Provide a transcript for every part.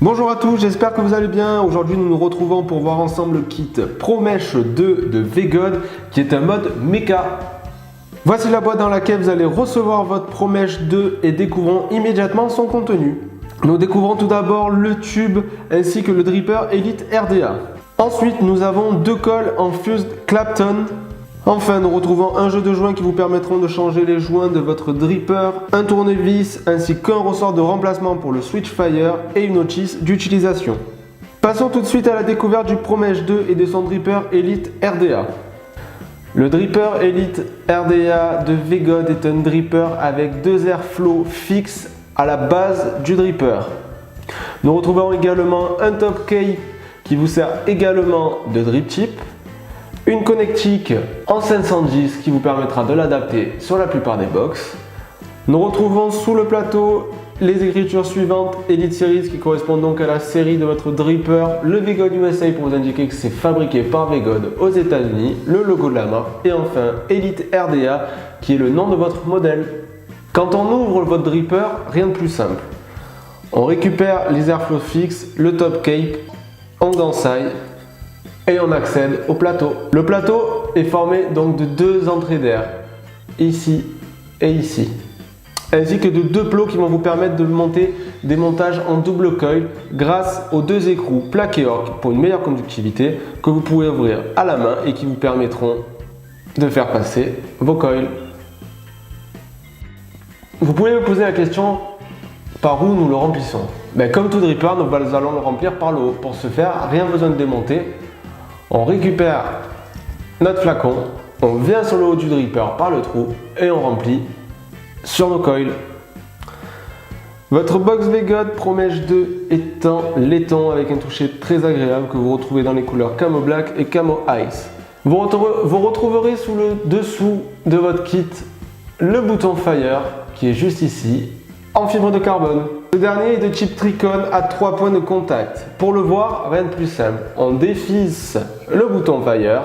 Bonjour à tous, j'espère que vous allez bien. Aujourd'hui nous nous retrouvons pour voir ensemble le kit ProMesh 2 de VGod qui est un mode mecha. Voici la boîte dans laquelle vous allez recevoir votre ProMesh 2 et découvrons immédiatement son contenu. Nous découvrons tout d'abord le tube ainsi que le dripper Elite RDA. Ensuite nous avons deux cols en Fused Clapton. Enfin, nous retrouvons un jeu de joints qui vous permettront de changer les joints de votre dripper, un tournevis ainsi qu'un ressort de remplacement pour le Switchfire et une notice d'utilisation. Passons tout de suite à la découverte du ProMesh 2 et de son dripper Elite RDA. Le dripper Elite RDA de VGod est un dripper avec deux airflows fixes à la base du dripper. Nous retrouvons également un top cape qui vous sert également de drip tip. Une connectique en 510 qui vous permettra de l'adapter sur la plupart des box. Nous retrouvons sous le plateau les écritures suivantes Elite Series qui correspondent donc à la série de votre dripper, le VGod USA pour vous indiquer que c'est fabriqué par VGod aux États-Unis, le logo de la marque et enfin Elite RDA qui est le nom de votre modèle. Quand on ouvre votre dripper, rien de plus simple. On récupère les airflows fixes, le top cape, on gansaille et on accède au plateau. Le plateau est formé donc de deux entrées d'air, ici et ici, ainsi que de deux plots qui vont vous permettre de monter des montages en double coil grâce aux deux écrous plaqué orc pour une meilleure conductivité que vous pouvez ouvrir à la main et qui vous permettront de faire passer vos coils. Vous pouvez me poser la question, par où nous le remplissons? Comme tout dripper, nous allons le remplir par le haut. Pour ce faire, rien besoin de démonter. On récupère notre flacon, on vient sur le haut du dripper par le trou et on remplit sur nos coils. Votre box VGod ProMesh 2 est en laiton avec un toucher très agréable que vous retrouvez dans les couleurs Camo Black et Camo Ice. Vous retrouverez sous le dessous de votre kit le bouton Fire qui est juste ici en fibre de carbone. Ce dernier est de type Tricon à 3 points de contact. Pour le voir, rien de plus simple. On défisse le bouton Fire,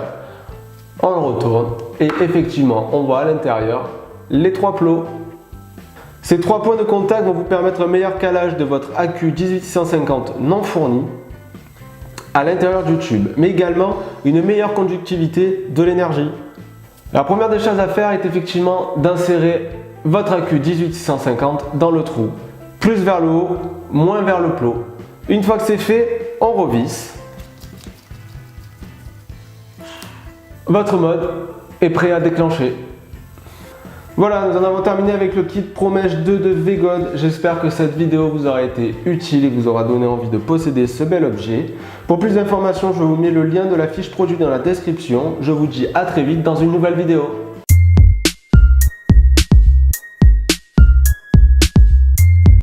on le retourne et effectivement on voit à l'intérieur les trois plots. Ces 3 points de contact vont vous permettre un meilleur calage de votre accu 18650 non fourni à l'intérieur du tube, mais également une meilleure conductivité de l'énergie. La première des choses à faire est effectivement d'insérer votre accu 18650 dans le trou. Plus vers le haut, moins vers le plot. Une fois que c'est fait, on revisse. Votre mode est prêt à déclencher. Voilà, nous en avons terminé avec le kit ProMesh 2 de VGod. J'espère que cette vidéo vous aura été utile et vous aura donné envie de posséder ce bel objet. Pour plus d'informations, je vous mets le lien de la fiche produit dans la description. Je vous dis à très vite dans une nouvelle vidéo.